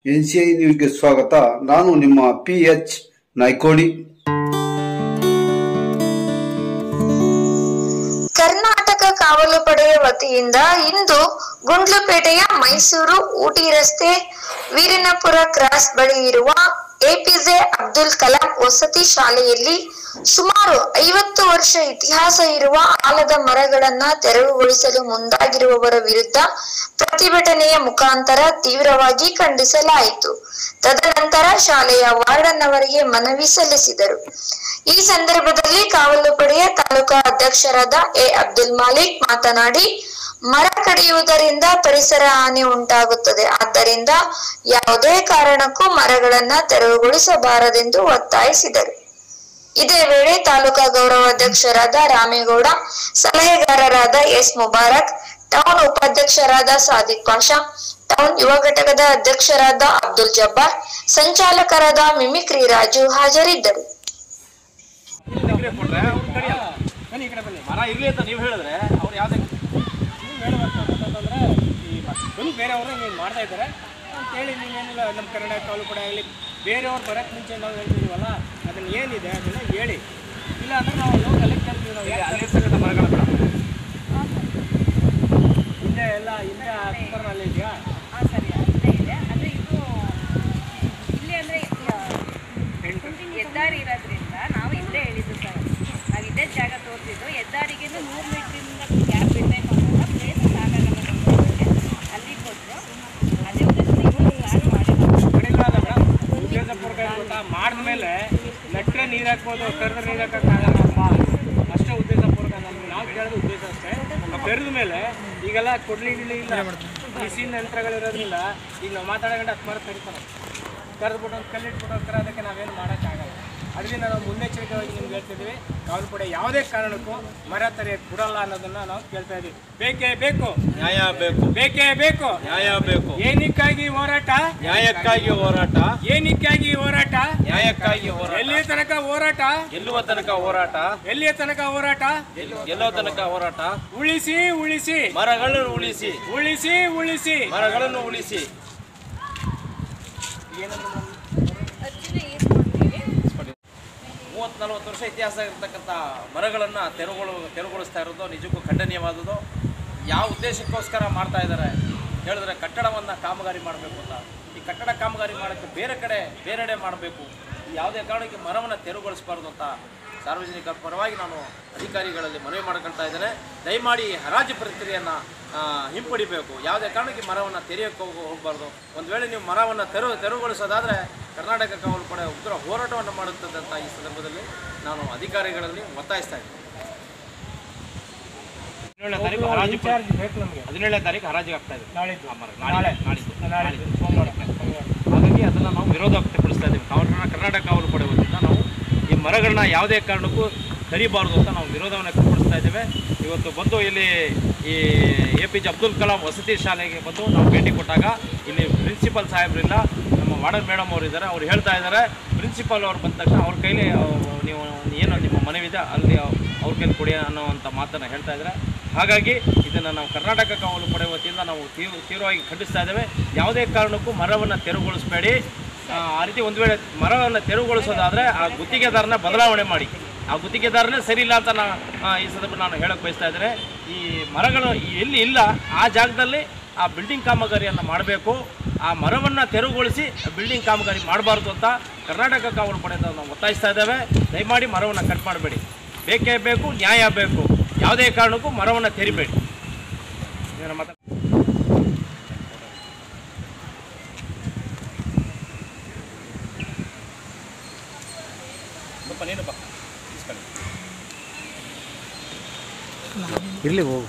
NCI ನ್ಯೂಸ್ಗೆ ಸ್ವಾಗತ. ನಾನು ನಿಮ್ಮ PH ನಾಯ್ಕೋಡಿ. ಕರ್ನಾಟಕ ಕಾವಲು ಪಡೆಯ ವತಿಯಿಂದ ಇಂದು ಗುಂಡ್ಲುಪೇಟೆಯ ಮೈಸೂರು ಊಟಿ ರಸ್ತೆ ವೀರನಪುರ ಕ್ರಾಸ್ ಬಳಿ ಇರುವ APJ ಅಬ್ದುಲ್ ಕಲಾಂ ವಸತಿ ಶಾಲೆಯಲ್ಲಿ ಸುಮಾರು 50 ವರ್ಷ ಇತಿಹಾಸ ಇರುವ ಆಲದ ಮರಗಳನ್ನ ತೆರವುಗೊಳಿಸಲು ಮುಂದಾಗಿರುವವರ ವಿರುದ್ಧ ಪ್ರತಿಭಟನೆಯ ಮುಖಾಂತರ ತೀವ್ರವಾಗಿ ಖಂಡಿಸಲಾಯಿತು. ತದನಂತರ ಶಾಲೆಯ ವಾರ್ಡನ್ ಅವರಿಗೆ ಮನವಿ ಸಲ್ಲಿಸಿದರು. ಈ ಸಂದರ್ಭದಲ್ಲಿ ಕಾವಲು ಪಡೆಯ ತಾಲೂಕಾ ಅಧ್ಯಕ್ಷರಾದ A ಅಬ್ದುಲ್ ಮಾಲಿಕ್ ಮಾತನಾಡಿ, ಮರ ಕಡಿಯುವುದರಿಂದ ಪರಿಸರ ಹಾನಿ ಉಂಟಾಗುತ್ತದೆ. ಆದ್ದರಿಂದ ಯಾವುದೇ ಕಾರಣಕ್ಕೂ ಮರಗಳನ್ನ ತೆರವುಗೊಳಿಸಬಾರದೆಂದು ಒತ್ತಾಯಿಸಿದರು. ಇದೇ ವೇಳೆ ತಾಲೂಕಾ ಗೌರವಾಧ್ಯಕ್ಷರಾದ ರಾಮೇಗೌಡ, ಸಲಹೆಗಾರರಾದ S ಮುಬಾರಕ್, ಟೌನ್ ಉಪಾಧ್ಯಕ್ಷರಾದ ಸಾದಿಕ್ ಪಾಷಾ, ಟೌನ್ ಯುವ ಘಟಕದ ಅಧ್ಯಕ್ಷರಾದ ಅಬ್ದುಲ್ ಜಬ್ಬಾರ್, ಸಂಚಾಲಕರಾದ ಮಿಮಿಕ್ರಿ ರಾಜು ಹಾಜರಿದ್ದರು. ಮರ ಇರಲಿ ಅಂತ ನೀವು ಹೇಳಿದ್ರೆ ಅವ್ರು ಯಾವುದೇ ಹೇಳ್ಬೇಕಂತಂದ್ರೆ ಬಂದು ಬೇರೆಯವರು ಹಿಂಗೆ ಮಾಡ್ತಾ ಇದ್ದಾರೆ ಅಂತೇಳಿ ನೀವೇನಿಲ್ಲ. ನಮ್ಮ ಕನ್ನಡ ಕಾವಲು ಪಡೆ ಆಗಲಿ ಬೇರೆಯವ್ರು ಬರೋಕ್ಕೆ ಮುಂಚೆ ನಾವು ಹೇಳ್ತಿದ್ದೀವಲ್ಲ, ಅದನ್ನು ಏನಿದೆ ಅದನ್ನು ಹೇಳಿ. ಇಲ್ಲ ಅಂದರೆ ನಾವು ಅಲ್ಲಿಗೆ ತರ್ತೀವಿ. ನಾವು ಅಲ್ಲಿರ್ತಕ್ಕಂಥ ಮರಗಳ ಕೂಡ ಹಿಂದೆ ಎಲ್ಲ ಹಿಂದೆ ಕುಕ್ಕರ್ನಲ್ಲಿ ಇದೆಯಾ? ಸರಿ, ಅಲ್ಲೇ ಇದೆ. ಅಂದರೆ ಇದು ಇಲ್ಲೇ ಅಂದರೆ ಹೆದ್ದಾರಿ ಇರೋದ್ರಿಂದ ನಾವು ಇಲ್ಲೇ ಹೇಳಿದ್ದು ಸರ್. ನಾವು ಇದೇ ಜಾಗ ತೋರಿಸಿದ್ದು. ಹೆದ್ದಾರಿಗೆ 100 ಮೀಟ್ರಿಂದ ಗ್ಯಾಪ್ ಬಿಡಬೇಕು ಅನ್ನೋದು ಪ್ಲೇಸ್ ಸಾಕಾಗಲ್ಲ. ಅಲ್ಲಿಗೆ ಕೊಟ್ಟರು ಅದೇ ಮಾಡಿದ್ಮೇಲೆ ನೆಟ್ಟರೆ ನೀರು ಹಾಕ್ಬೋದು, ಕರೆದ್ರೆ ನೀರು ಹಾಕೋಕ್ಕಾಗಲ್ಲಪ್ಪ. ಅಷ್ಟೇ ಉದ್ದೇಶಪೂರ್ವಕ ನಮ್ಗೆ ನಾವು ಕೇಳೋದು ಉದ್ದೇಶ ಅಷ್ಟೇ. ಬೆರೆದ ಮೇಲೆ ಈಗೆಲ್ಲ ಕೊಡ್ಲಿ ಗಿಡ್ಲಿ ಇಲ್ಲ, ಮಿಷಿನ್ ಯಂತ್ರಗಳಿರೋದ್ರಿಂದ ಈಗ ನಾವು ಮಾತಾಡೋಗಂಟ 10 ಮರ ಕರಿತಾರೆ. ಕರೆದ್ಬಿಟ್ಟು ಒಂದು ಕಲ್ಲಿಟ್ಬಿಟ್ಟು ಹೋಗ್ತಾರೆ. ಅದಕ್ಕೆ ನಾವೇನು ಮಾಡೋಕ್ಕಾಗಲ್ಲ. ಅದರಿಂದ ನಾವು ಮುನ್ನೆಚ್ಚರಿಕೆಯಾಗಿ ನಿಮ್ಗೆ ಹೇಳ್ತಿದ್ದೀವಿ, ಕಾವಲು ಪಡೆ ಯಾವುದೇ ಕಾರಣಕ್ಕೂ ಮರ ತೆರೆಯಕ್ಕೆ ಬಿಡಲ್ಲ ಅನ್ನೋದನ್ನು ನಾವು ಕೇಳ್ತಾ ಇದ್ದೀವಿ. ಬೇಕೇ ಬೇಕು, ನ್ಯಾಯ ಬೇಕು, ಬೇಕೇ ಬೇಕು, ನ್ಯಾಯ ಬೇಕು. ಏನಕ್ಕಾಗಿ ಹೋರಾಟ? ನ್ಯಾಯಕ್ಕಾಗಿ ಹೋರಾಟ, ಏನಕ್ಕಾಗಿ ಹೋರಾಟ? ನ್ಯಾಯಕ್ಕಾಗಿ ಹೋರಾಟ. ಎಲ್ಲಿಯ ತನಕ ಹೋರಾಟ? ಗೆಲ್ಲುವ ತನಕ ಹೋರಾಟ, ಎಲ್ಲಿಯ ತನಕ ಹೋರಾಟ? ಗೆಲ್ಲುವ ತನಕ ಹೋರಾಟ. ಉಳಿಸಿ ಉಳಿಸಿ ಮರಗಳನ್ನು ಉಳಿಸಿ, ಉಳಿಸಿ ಉಳಿಸಿ ಮರಗಳನ್ನು ಉಳಿಸಿ. 30-40 ವರ್ಷ ಇತಿಹಾಸ ಇರತಕ್ಕಂಥ ಮರಗಳನ್ನು ತೆರವುಗೊಳಿಸ್ತಾ ಇರೋದು ನಿಜಕ್ಕೂ ಖಂಡನೀಯವಾದದ್ದು. ಯಾವ ಉದ್ದೇಶಕ್ಕೋಸ್ಕರ ಮಾಡ್ತಾ ಇದ್ದಾರೆ ಹೇಳಿದ್ರೆ, ಕಟ್ಟಡವನ್ನು ಕಾಮಗಾರಿ ಮಾಡಬೇಕು ಅಂತ. ಈ ಕಟ್ಟಡ ಕಾಮಗಾರಿ ಮಾಡೋಕ್ಕೆ ಬೇರೆಡೆ ಮಾಡಬೇಕು. ಯಾವುದೇ ಕಾರಣಕ್ಕೆ ಮರವನ್ನು ತೆರವುಗೊಳಿಸಬಾರ್ದು ಅಂತ ಸಾರ್ವಜನಿಕರ ಪರವಾಗಿ ನಾನು ಅಧಿಕಾರಿಗಳಲ್ಲಿ ಮನವಿ ಮಾಡ್ಕೊಳ್ತಾ ಇದ್ದೇನೆ. ದಯಮಾಡಿ ಹರಾಜು ಪ್ರಕ್ರಿಯೆಯನ್ನು ಹಿಂಪಡಿಬೇಕು. ಯಾವುದೇ ಕಾರಣಕ್ಕೆ ಮರವನ್ನು ತೆರೆಯೋಕ್ಕೆ ಹೋಗಬಾರ್ದು. ಒಂದು ವೇಳೆ ನೀವು ಮರವನ್ನು ತೆರವುಗೊಳಿಸೋದಾದರೆ ಕರ್ನಾಟಕ ಕಾವಲು ಪಡೆ ಉಗ್ರ ಹೋರಾಟವನ್ನು ಮಾಡುತ್ತದೆ ಅಂತ ಈ ಸಂದರ್ಭದಲ್ಲಿ ನಾನು ಅಧಿಕಾರಿಗಳಲ್ಲಿ ಒತ್ತಾಯಿಸ್ತಾ ಇದ್ದೀನಿ. 17ನೇ ತಾರೀಕು ಹರಾಜಿಗೆ ಆಗ್ತಾ ಇದೆ. ನಾಳಿದ್ದು ಸೋಮವಾರ. ಹಾಗಾಗಿ ಅದನ್ನು ನಾವು ವಿರೋಧ ವ್ಯಕ್ತಪಡಿಸ್ತಾ ಇದ್ದೀವಿ. ಕರ್ನಾಟಕ ಕಾವಲು ಪಡೆ ವತಿಯಿಂದ ನಾವು ಈ ಮರಗಳನ್ನ ಯಾವುದೇ ಕಾರಣಕ್ಕೂ ಕಡಿಬಾರ್ದು ಅಂತ ನಾವು ವಿರೋಧವನ್ನು ವ್ಯಕ್ತಪಡಿಸ್ತಾ ಇದ್ದೇವೆ. ಇವತ್ತು ಬಂದು ಇಲ್ಲಿ ಈ APJ ಅಬ್ದುಲ್ ಕಲಾಂ ವಸತಿ ಶಾಲೆಗೆ ಬಂದು ನಾವು ಭೇಟಿ ಕೊಟ್ಟಾಗ ಇಲ್ಲಿ ಪ್ರಿನ್ಸಿಪಲ್ ಸಾಹೇಬರಿಲ್ಲ, ನಮ್ಮ ವಾರ್ಡನ್ ಮೇಡಮ್ ಅವರು ಇದ್ದಾರೆ. ಅವ್ರು ಹೇಳ್ತಾ ಇದ್ದಾರೆ, ಪ್ರಿನ್ಸಿಪಾಲ್ ಅವ್ರು ಬಂದ ತಕ್ಷಣ ಅವ್ರ ಕೈಲಿ ನೀವು ಏನು ನಿಮ್ಮ ಮನವಿದೆ ಅಲ್ಲಿ ಅವ್ರ ಕೈಲಿ ಕೊಡಿ ಅನ್ನೋವಂಥ ಮಾತನ್ನು ಹೇಳ್ತಾ ಇದ್ದಾರೆ. ಹಾಗಾಗಿ ಇದನ್ನು ನಾವು ಕರ್ನಾಟಕ ಕಾವಲು ಪಡೆ ವತಿಯಿಂದ ನಾವು ತೀವ್ರವಾಗಿ ಖಂಡಿಸ್ತಾ ಇದ್ದೇವೆ. ಯಾವುದೇ ಕಾರಣಕ್ಕೂ ಮರವನ್ನು ತೆರವುಗೊಳಿಸಬೇಡಿ. ಆ ರೀತಿ ಒಂದು ವೇಳೆ ಮರವನ್ನು ತೆರವುಗೊಳಿಸೋದಾದರೆ ಆ ಗುತ್ತಿಗೆದಾರನ ಬದಲಾವಣೆ ಮಾಡಿ. ಆ ಗುತ್ತಿಗೆದಾರನೇ ಸರಿ ಇಲ್ಲ ಅಂತ ಈ ಸಂದರ್ಭ ನಾನು ಹೇಳೋಕ್ಕೆ ಬಯಸ್ತಾ ಇದ್ದೇನೆ. ಈ ಮರಗಳು ಎಲ್ಲಿ ಇಲ್ಲ ಆ ಜಾಗದಲ್ಲಿ ಆ ಬಿಲ್ಡಿಂಗ್ ಕಾಮಗಾರಿಯನ್ನು ಮಾಡಬೇಕು. ಆ ಮರವನ್ನು ತೆರವುಗೊಳಿಸಿ ಬಿಲ್ಡಿಂಗ್ ಕಾಮಗಾರಿ ಮಾಡಬಾರ್ದು ಅಂತ ಕರ್ನಾಟಕ ಕಾವಲು ಪಡೆ ನಾವು ಒತ್ತಾಯಿಸ್ತಾ ಇದ್ದೇವೆ. ದಯಮಾಡಿ ಮರವನ್ನು ಕಟ್ ಮಾಡಬೇಡಿ. ಬೇಕೇ ಬೇಕು, ನ್ಯಾಯ ಬೇಕು. ಯಾವುದೇ ಕಾರಣಕ್ಕೂ ಮರವನ್ನು ತೆರಿಬೇಡಿ. ಇದನ್ನು ಮಾತ್ರ ನೀನು ಬಾ ಇರಲಿ ಹೋಗು.